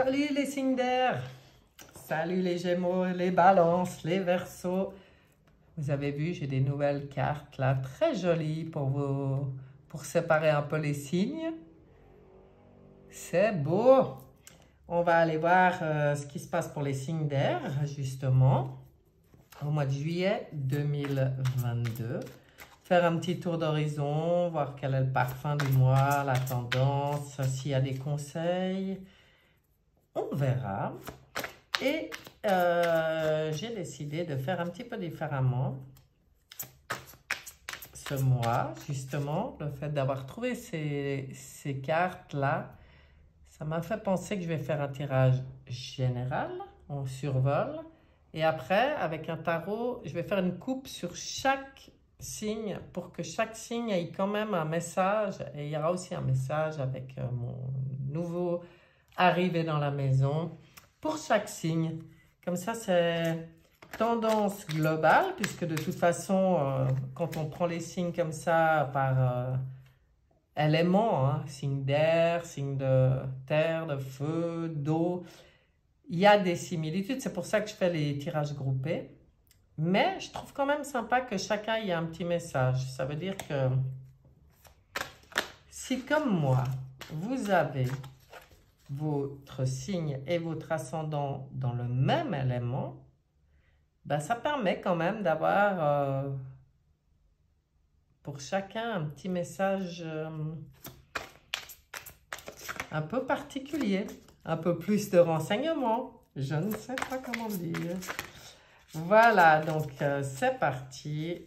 Salut les signes d'air, salut les Gémeaux, les Balances, les Verseaux. Vous avez vu, j'ai des nouvelles cartes là, très jolies pour séparer un peu les signes. C'est beau. On va aller voir ce qui se passe pour les signes d'air, justement, au mois de juillet 2022. Faire un petit tour d'horizon, voir quel est le parfum du mois, la tendance, s'il y a des conseils. On verra. Et j'ai décidé de faire un petit peu différemment ce mois, justement. Le fait d'avoir trouvé ces cartes-là, ça m'a fait penser que je vais faire un tirage général, en survol. Et après, avec un tarot, je vais faire une coupe sur chaque signe pour que chaque signe ait quand même un message. Et il y aura aussi un message avec mon nouveau arrivé dans la maison pour chaque signe. Comme ça, c'est tendance globale, puisque de toute façon, quand on prend les signes comme ça par éléments, hein, signe d'air, signe de terre, de feu, d'eau, il y a des similitudes. C'est pour ça que je fais les tirages groupés. Mais je trouve quand même sympa que chacun ait un petit message. Ça veut dire que si, comme moi, vous avez votre signe et votre ascendant dans le même élément, ben ça permet quand même d'avoir pour chacun un petit message un peu particulier, un peu plus de renseignements. Je ne sais pas comment dire. Voilà, donc c'est parti.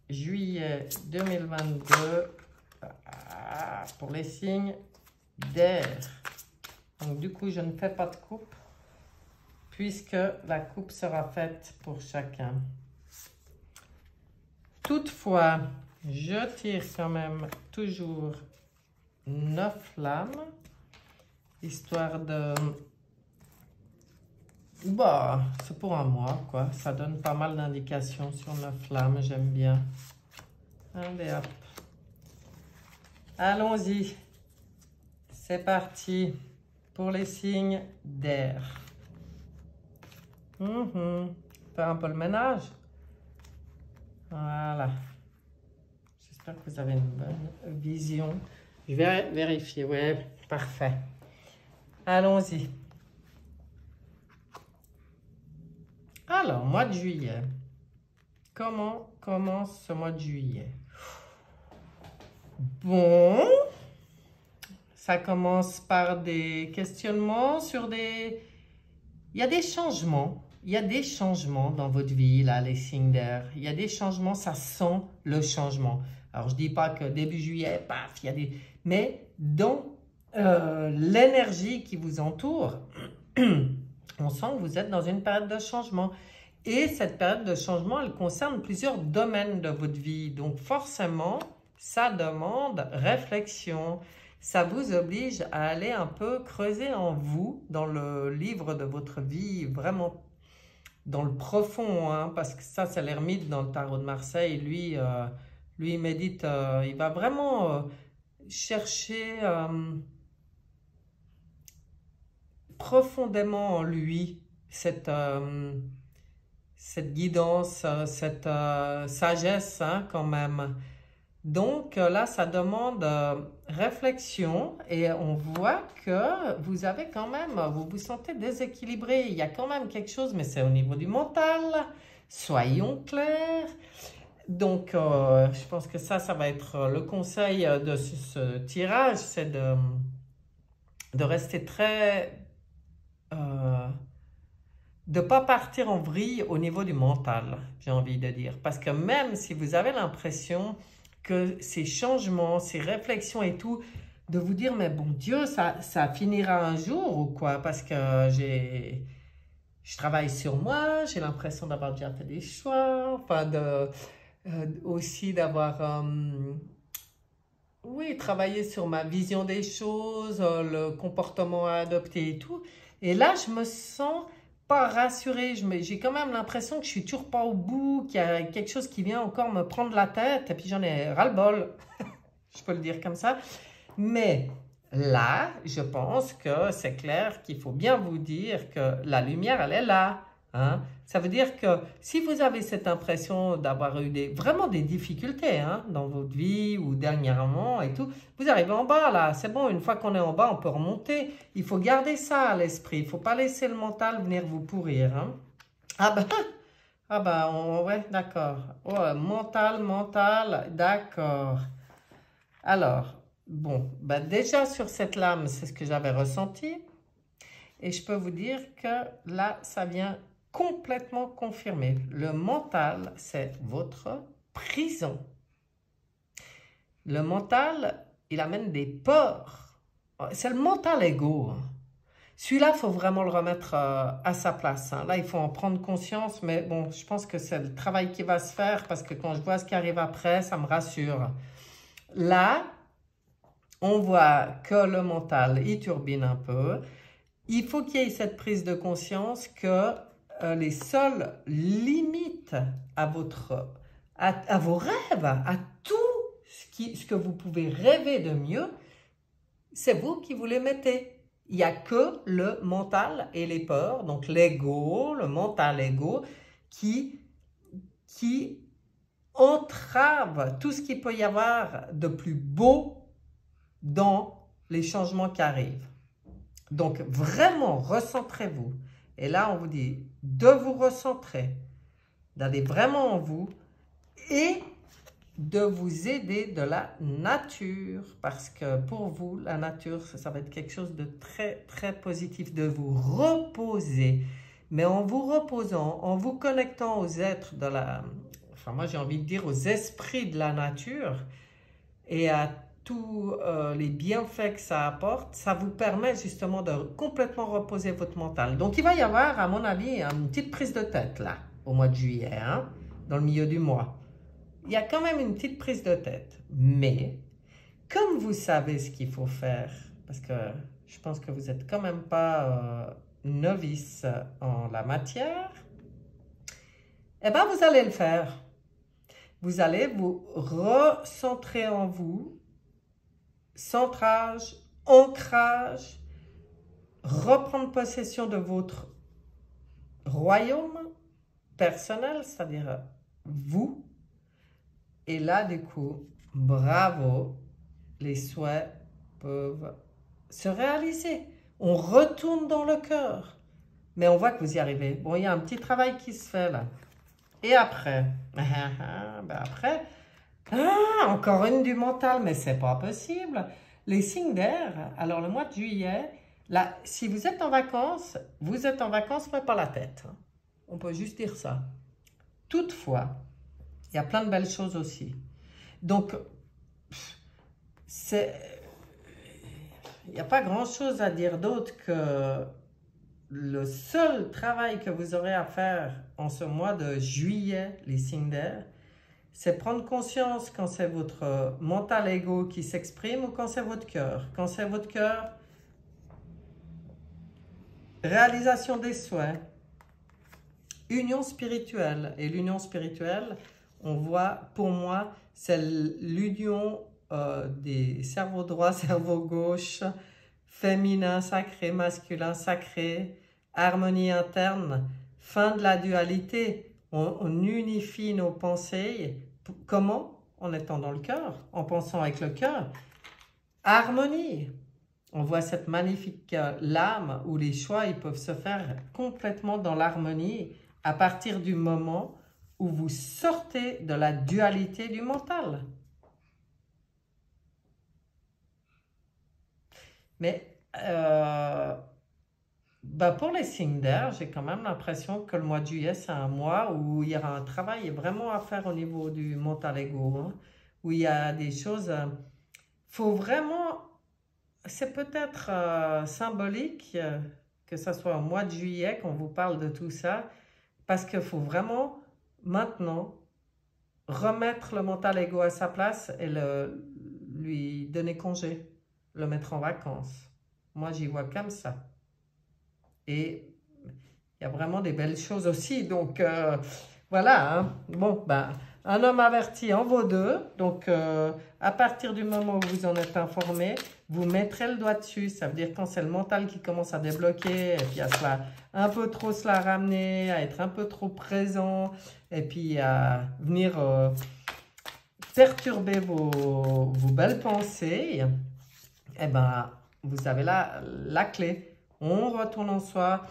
Juillet 2022 pour les signes d'air. Donc, du coup, je ne fais pas de coupe puisque la coupe sera faite pour chacun. Toutefois, je tire quand même toujours 9 flammes, histoire de... Bah, c'est pour un mois, quoi. Ça donne pas mal d'indications sur 9 flammes, j'aime bien. Allez, hop. Allons-y. C'est parti. Pour les signes d'air. Faire un peu le ménage. Voilà. J'espère que vous avez une bonne vision. Je vais vérifier. Ouais, parfait. Allons-y. Alors, mois de juillet. Comment commence ce mois de juillet? Bon... Ça commence par des questionnements sur des... Il y a des changements. Il y a des changements dans votre vie, là, les signes d'air. Il y a des changements, ça sent le changement. Alors, je ne dis pas que début juillet, paf, il y a des... Mais dans l'énergie qui vous entoure, on sent que vous êtes dans une période de changement. Et cette période de changement, elle concerne plusieurs domaines de votre vie. Donc, forcément, ça demande réflexion. Ça vous oblige à aller un peu creuser en vous, dans le livre de votre vie, vraiment dans le profond, hein, parce que ça, c'est l'ermite dans le tarot de Marseille. Lui, il médite, il va vraiment chercher profondément en lui cette guidance, cette sagesse, hein, quand même. Donc là, ça demande réflexion et on voit que vous avez quand même, vous vous sentez déséquilibré. Il y a quand même quelque chose, mais c'est au niveau du mental. Soyons clairs. Donc, je pense que ça va être le conseil de ce tirage, c'est de rester très... de ne pas partir en vrille au niveau du mental, j'ai envie de dire. Parce que même si vous avez l'impression que ces changements, ces réflexions et tout, de vous dire, mais bon Dieu, ça finira un jour ou quoi? Parce que je travaille sur moi, j'ai l'impression d'avoir déjà fait des choix, enfin, aussi d'avoir, oui, travaillé sur ma vision des choses, le comportement à adopter et tout. Et là, je me sens pas rassurée. J'ai quand même l'impression que je suis toujours pas au bout, qu'il y a quelque chose qui vient encore me prendre la tête. Et puis j'en ai ras-le-bol, je peux le dire comme ça. Mais là, je pense que c'est clair qu'il faut bien vous dire que la lumière, elle est là. Hein? Ça veut dire que si vous avez cette impression d'avoir eu vraiment des difficultés hein, dans votre vie ou dernièrement et tout, vous arrivez en bas là, c'est bon, une fois qu'on est en bas, on peut remonter. Il faut garder ça à l'esprit, il ne faut pas laisser le mental venir vous pourrir. Hein? Ah ben, ouais, d'accord. Ouais, mental, d'accord. Alors, bon, ben déjà sur cette lame, c'est ce que j'avais ressenti. Et je peux vous dire que là, ça vient complètement confirmer. Le mental, c'est votre prison. Le mental, il amène des peurs. C'est le mental égo. Hein. Celui-là, il faut vraiment le remettre à sa place. Hein. Là, il faut en prendre conscience, mais bon, je pense que c'est le travail qui va se faire parce que quand je vois ce qui arrive après, ça me rassure. Là, on voit que le mental, il turbine un peu. Il faut qu'il y ait cette prise de conscience que les seules limites à vos rêves, à tout ce que vous pouvez rêver de mieux, c'est vous qui vous les mettez. Il n'y a que le mental et les peurs, donc l'ego, le mental ego, qui entrave tout ce qu'il peut y avoir de plus beau dans les changements qui arrivent. Donc, vraiment, recentrez-vous. Et là, on vous dit de vous recentrer, d'aller vraiment en vous et de vous aider de la nature. Parce que pour vous, la nature, ça va être quelque chose de très, très positif, de vous reposer. Mais en vous reposant, en vous connectant aux êtres de la... Enfin, moi, j'ai envie de dire aux esprits de la nature et à tous les bienfaits que ça apporte, ça vous permet justement de complètement reposer votre mental. Donc, il va y avoir, à mon avis, une petite prise de tête, là, au mois de juillet, hein, dans le milieu du mois. Il y a quand même une petite prise de tête. Mais, comme vous savez ce qu'il faut faire, parce que je pense que vous n'êtes quand même pas novice en la matière, eh bien, vous allez le faire. Vous allez vous recentrer en vous, centrage, ancrage, reprendre possession de votre royaume personnel, c'est-à-dire vous. Et là, du coup, bravo, les souhaits peuvent se réaliser. On retourne dans le cœur, mais on voit que vous y arrivez. Bon, il y a un petit travail qui se fait là. Et après, encore une du mental, mais c'est pas possible. Les signes d'air, alors le mois de juillet, là, si vous êtes en vacances, mais pas la tête. Hein. On peut juste dire ça. Toutefois, il y a plein de belles choses aussi. Donc, il n'y a pas grand-chose à dire d'autre que le seul travail que vous aurez à faire en ce mois de juillet, les signes d'air, c'est prendre conscience quand c'est votre mental ego qui s'exprime ou quand c'est votre cœur. Quand c'est votre cœur, réalisation des souhaits, union spirituelle. Et l'union spirituelle, on voit, pour moi, c'est l'union des cerveaux droits, cerveau gauche, féminin sacré, masculin sacré, harmonie interne, fin de la dualité. On unifie nos pensées. Comment? En étant dans le cœur, en pensant avec le cœur. Harmonie. On voit cette magnifique lame où les choix ils peuvent se faire complètement dans l'harmonie à partir du moment où vous sortez de la dualité du mental. Mais pour les signes d'air, j'ai quand même l'impression que le mois de juillet, c'est un mois où il y aura un travail vraiment à faire au niveau du mental ego, hein, où il y a des choses... faut vraiment... C'est peut-être symbolique que ce soit au mois de juillet qu'on vous parle de tout ça, parce qu'il faut vraiment maintenant remettre le mental ego à sa place et lui donner congé, le mettre en vacances. Moi, j'y vois comme ça. Et il y a vraiment des belles choses aussi. Donc, voilà. Hein. Bon, Un homme averti en vaut deux. Donc, à partir du moment où vous en êtes informé, vous mettrez le doigt dessus. Ça veut dire quand c'est le mental qui commence à débloquer, et puis à un peu trop se la ramener, à être un peu trop présent, et puis à venir perturber vos belles pensées, eh ben, vous avez la clé. On retourne en soi,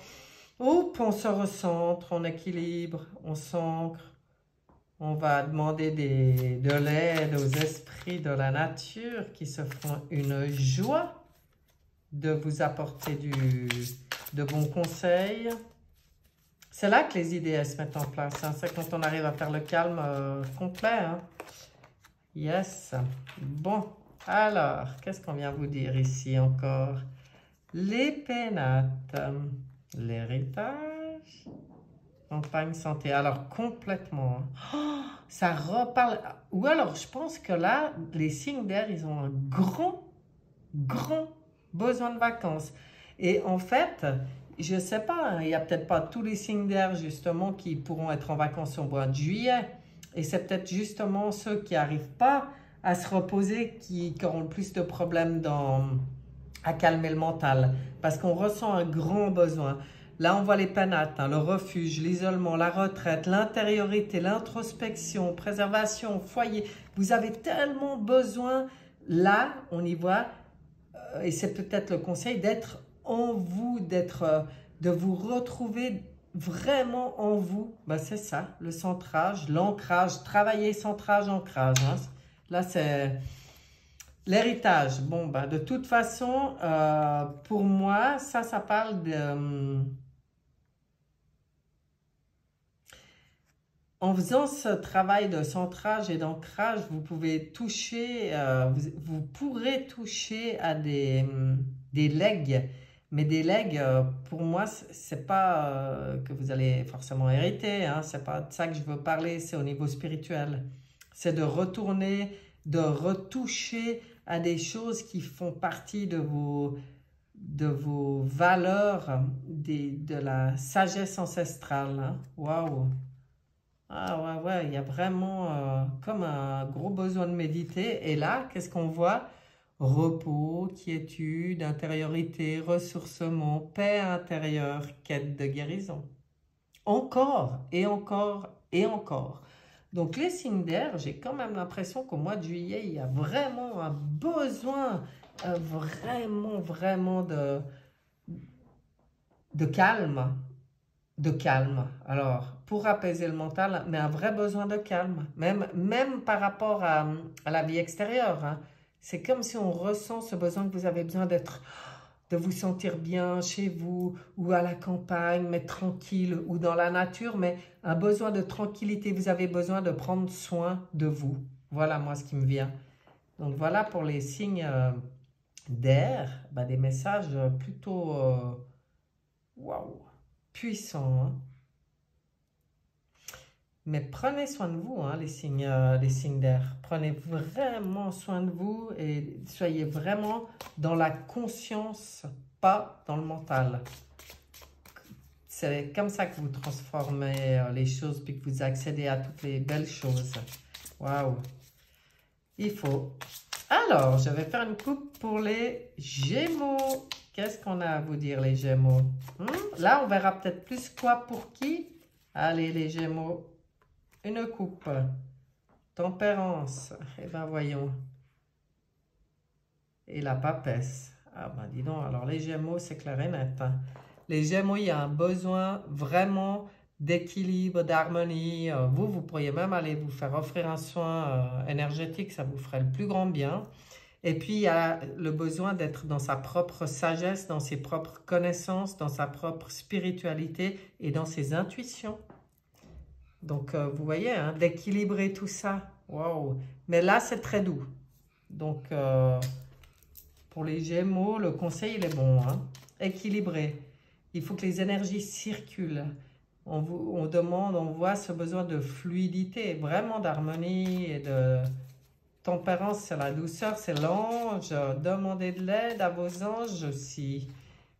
on se recentre, on équilibre, on s'ancre. On va demander de l'aide aux esprits de la nature qui se feront une joie de vous apporter de bons conseils. C'est là que les idées se mettent en place. Hein. C'est quand on arrive à faire le calme complet. Hein. Yes. Bon, alors, qu'est-ce qu'on vient vous dire ici encore? Les pénates, l'héritage, campagne santé. Alors, complètement. Oh, ça reparle. Ou alors, je pense que là, les signes d'air, ils ont un grand besoin de vacances. Et en fait, je ne sais pas, il n'y a peut-être pas tous les signes d'air, justement, qui pourront être en vacances au mois de juillet. Et c'est peut-être justement ceux qui n'arrivent pas à se reposer qui auront le plus de problèmes à calmer le mental. Parce qu'on ressent un grand besoin. Là, on voit les pénates, hein, le refuge, l'isolement, la retraite, l'intériorité, l'introspection, préservation, foyer. Vous avez tellement besoin, là, on y voit, et c'est peut-être le conseil, d'être en vous, de vous retrouver vraiment en vous. Ben, c'est ça, le centrage, l'ancrage, travailler centrage, ancrage. Hein. Là, c'est l'héritage. Bon, ben, de toute façon, pour moi, ça parle de... En faisant ce travail de centrage et d'ancrage, vous pouvez toucher, vous pourrez toucher à des legs. Mais des legs, pour moi, c'est pas que vous allez forcément hériter. Hein, c'est pas de ça que je veux parler, c'est au niveau spirituel. C'est de retourner, de retoucher à des choses qui font partie de vos valeurs, de la sagesse ancestrale. Hein. Waouh! Ah ouais, il y a vraiment comme un gros besoin de méditer. Et là, qu'est-ce qu'on voit? Repos, quiétude, intériorité, ressourcement, paix intérieure, quête de guérison. Encore et encore et encore. Donc les signes d'air, j'ai quand même l'impression qu'au mois de juillet, il y a vraiment un besoin vraiment de calme. De calme. Alors, pour apaiser le mental, mais un vrai besoin de calme. Même par rapport à la vie extérieure. Hein. C'est comme si on ressent ce besoin que vous avez besoin de vous sentir bien chez vous, ou à la campagne, mais tranquille, ou dans la nature, mais un besoin de tranquillité. Vous avez besoin de prendre soin de vous. Voilà, moi, ce qui me vient. Donc, voilà pour les signes d'air, ben, des messages plutôt... waouh! Puissant. Hein? Mais prenez soin de vous, hein, les signes d'air. Prenez vraiment soin de vous et soyez vraiment dans la conscience, pas dans le mental. C'est comme ça que vous transformez les choses puis que vous accédez à toutes les belles choses. Waouh! Il faut. Alors, je vais faire une coupe pour les Gémeaux. Qu'est-ce qu'on a à vous dire, les Gémeaux? Là, on verra peut-être plus quoi pour qui. Allez, les Gémeaux, une coupe. Tempérance. Eh bien, voyons. Et la papesse. Ah ben, dis donc, alors les Gémeaux, c'est clair et net. Hein. Les Gémeaux, il y a un besoin vraiment d'équilibre, d'harmonie. Vous pourriez même aller vous faire offrir un soin énergétique. Ça vous ferait le plus grand bien. Et puis, il y a le besoin d'être dans sa propre sagesse, dans ses propres connaissances, dans sa propre spiritualité et dans ses intuitions. Donc, vous voyez, hein, d'équilibrer tout ça. Waouh! Mais là, c'est très doux. Donc, pour les Gémeaux, le conseil, il est bon. Hein? Équilibrer. Il faut que les énergies circulent. On demande, on voit ce besoin de fluidité, vraiment d'harmonie et de... Tempérance, c'est la douceur, c'est l'ange. Demandez de l'aide à vos anges aussi.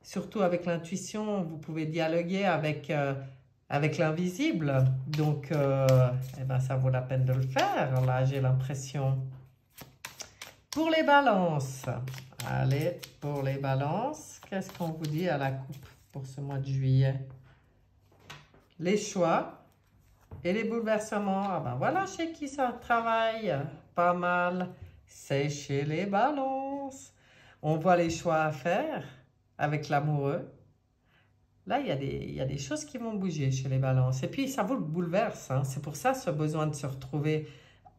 Surtout avec l'intuition, vous pouvez dialoguer avec avec l'invisible. Donc, eh ben, ça vaut la peine de le faire, là, j'ai l'impression. Pour les balances, allez, pour les balances, qu'est-ce qu'on vous dit à la coupe pour ce mois de juillet? Les choix et les bouleversements. Ah ben voilà chez qui ça travaille pas mal. C'est chez les balances. On voit les choix à faire avec l'amoureux. Là, il y a des choses qui vont bouger chez les balances. Et puis, ça vous le bouleverse. Hein. C'est pour ça ce besoin de se retrouver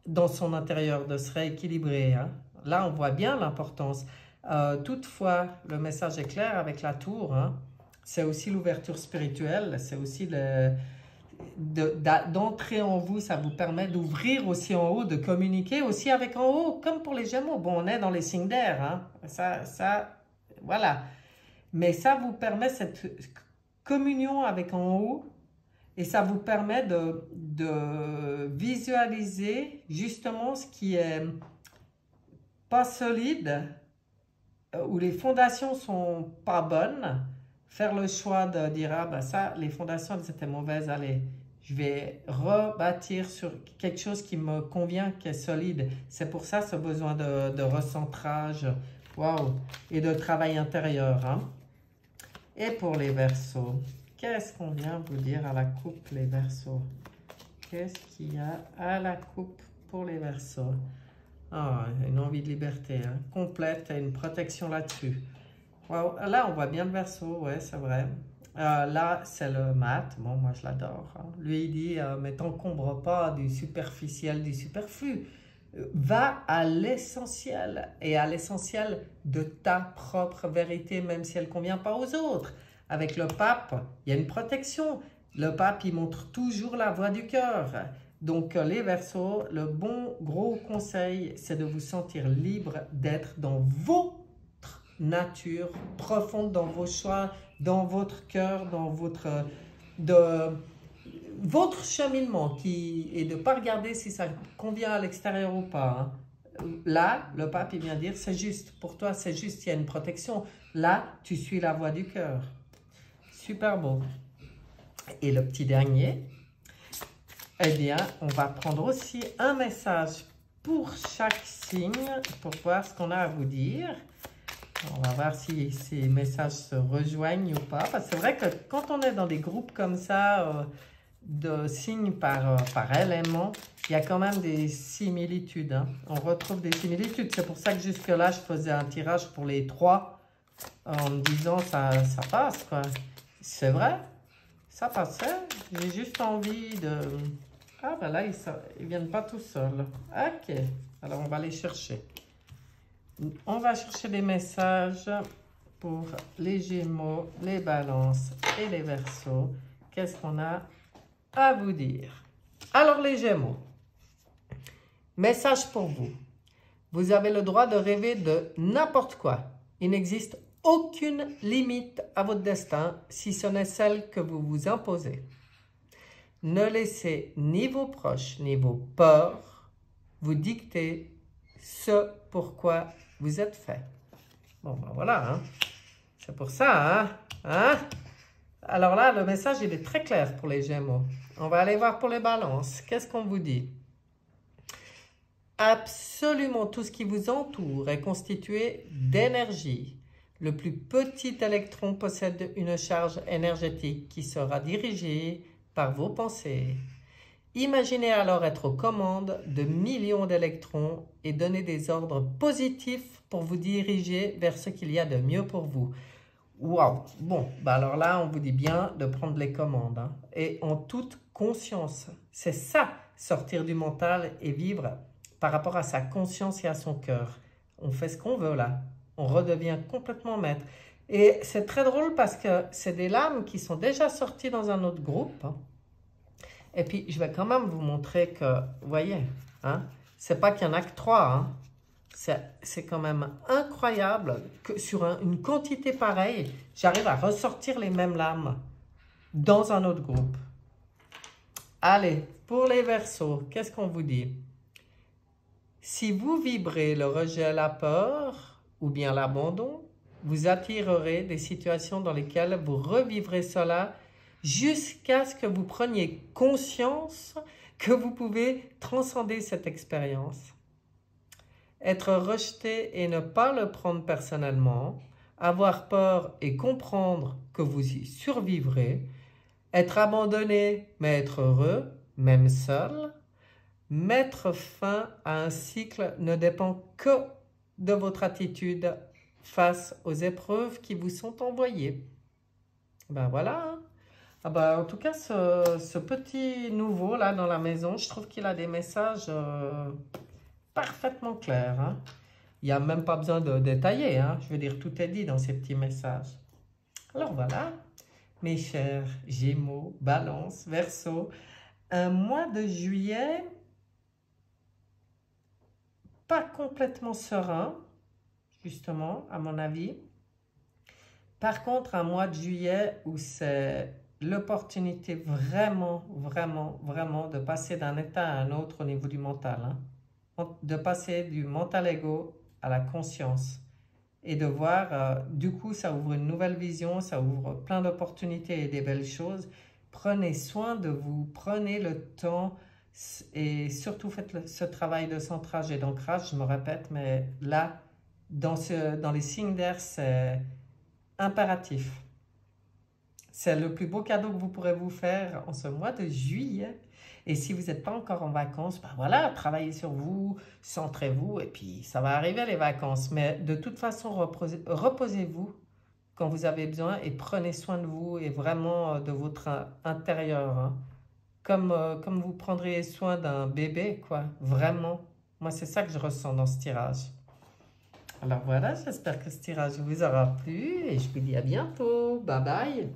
dans son intérieur, de se rééquilibrer. Hein. Là, on voit bien l'importance. Toutefois, le message est clair avec la tour. Hein. C'est aussi l'ouverture spirituelle. C'est aussi d'entrer en vous. Ça vous permet d'ouvrir aussi en haut, de communiquer aussi avec en haut, comme pour les Gémeaux. Bon, on est dans les signes d'air. Hein. Voilà. Mais ça vous permet cette communion avec en haut. Et ça vous permet de visualiser justement ce qui est pas solide, où les fondations sont pas bonnes. Faire le choix de dire, ah ben ça, les fondations, elles étaient mauvaises, allez, je vais rebâtir sur quelque chose qui me convient, qui est solide. C'est pour ça ce besoin de recentrage, waouh, et de travail intérieur. Hein. Et pour les Verseaux, qu'est-ce qu'on vient vous dire à la coupe, les Verseaux? Qu'est-ce qu'il y a à la coupe pour les Verseaux? Ah, une envie de liberté, hein, complète et une protection là-dessus. Wow. Là, on voit bien le Verseau, ouais, c'est vrai. Là, c'est le mat. Bon, moi, je l'adore. Hein. Lui, il dit, mais t'encombre pas du superficiel, du superflu. Va à l'essentiel et à l'essentiel de ta propre vérité, même si elle ne convient pas aux autres. Avec le pape, il y a une protection. Le pape, il montre toujours la voie du cœur. Donc, les Verseaux, le bon gros conseil, c'est de vous sentir libre d'être dans votre nature profonde, dans vos choix, dans votre cœur, dans votre cheminement et de ne pas regarder si ça convient à l'extérieur ou pas. Hein. Là, le pape, il vient dire, c'est juste. Pour toi, c'est juste, il y a une protection. Là, tu suis la voie du cœur. Super beau. Et le petit dernier, eh bien, on va prendre aussi un message pour chaque signe, pour voir ce qu'on a à vous dire. On va voir si ces messages se rejoignent ou pas. Parce que c'est vrai que quand on est dans des groupes comme ça, de signes par élément, il y a quand même des similitudes. Hein. On retrouve des similitudes. C'est pour ça que jusque-là, je faisais un tirage pour les 3 en me disant ça passe, quoi. C'est vrai, ça passait. J'ai juste envie de... Ah, ben là, ils ne viennent pas tout seuls. Ok, alors on va les chercher. On va chercher des messages pour les Gémeaux, les Balances et les Verseaux. Qu'est-ce qu'on a à vous dire? Alors les Gémeaux, message pour vous. Vous avez le droit de rêver de n'importe quoi. Il n'existe aucune limite à votre destin si ce n'est celle que vous vous imposez. Ne laissez ni vos proches ni vos peurs vous dicter ce pourquoi vous êtes fait. Bon, ben voilà, hein. C'est pour ça, hein. Alors là, le message, il est très clair pour les Gémeaux. On va aller voir pour les Balances. Qu'est-ce qu'on vous dit? Absolument tout ce qui vous entoure est constitué d'énergie. Le plus petit électron possède une charge énergétique qui sera dirigée par vos pensées. Imaginez alors être aux commandes de millions d'électrons et donner des ordres positifs pour vous diriger vers ce qu'il y a de mieux pour vous. Waouh! Bon, bah alors là, on vous dit bien de prendre les commandes. Hein, et en toute conscience. C'est ça, sortir du mental et vivre par rapport à sa conscience et à son cœur. On fait ce qu'on veut là. On redevient complètement maître. Et c'est très drôle parce que c'est des lames qui sont déjà sorties dans un autre groupe. Hein. Et puis, je vais quand même vous montrer que, vous voyez, hein, c'est pas qu'il y en a que 3. Hein. C'est quand même incroyable que sur une quantité pareille, j'arrive à ressortir les mêmes lames dans un autre groupe. Allez, pour les Verseaux, qu'est-ce qu'on vous dit? Si vous vibrez le rejet, la peur ou bien l'abandon, vous attirerez des situations dans lesquelles vous revivrez cela jusqu'à ce que vous preniez conscience que vous pouvez transcender cette expérience. Être rejeté et ne pas le prendre personnellement, avoir peur et comprendre que vous y survivrez, être abandonné mais être heureux, même seul, mettre fin à un cycle ne dépend que de votre attitude face aux épreuves qui vous sont envoyées. Ben voilà. Hein. Ah ben, en tout cas, ce petit nouveau là dans la maison, je trouve qu'il a des messages parfaitement clairs. Hein. Il n'y a même pas besoin de détailler. Hein. Je veux dire, tout est dit dans ces petits messages. Alors voilà, mes chers Gémeaux, Balance, Verseau, un mois de juillet pas complètement serein, justement, à mon avis. Par contre, un mois de juillet où c'est l'opportunité vraiment, vraiment, vraiment de passer d'un état à un autre au niveau du mental. Hein. De passer du mental ego à la conscience. Et de voir, du coup, ça ouvre une nouvelle vision, ça ouvre plein d'opportunités et des belles choses. Prenez soin de vous, prenez le temps et surtout faites ce travail de centrage et d'ancrage, je me répète, mais là, dans les signes d'air, c'est impératif. C'est le plus beau cadeau que vous pourrez vous faire en ce mois de juillet. Et si vous n'êtes pas encore en vacances, ben voilà, travaillez sur vous, centrez-vous, et puis ça va arriver les vacances. Mais de toute façon, reposez-vous quand vous avez besoin et prenez soin de vous et vraiment de votre intérieur. Hein. Comme vous prendriez soin d'un bébé, quoi. Vraiment. Moi, c'est ça que je ressens dans ce tirage. Alors voilà, j'espère que ce tirage vous aura plu et je vous dis à bientôt. Bye bye.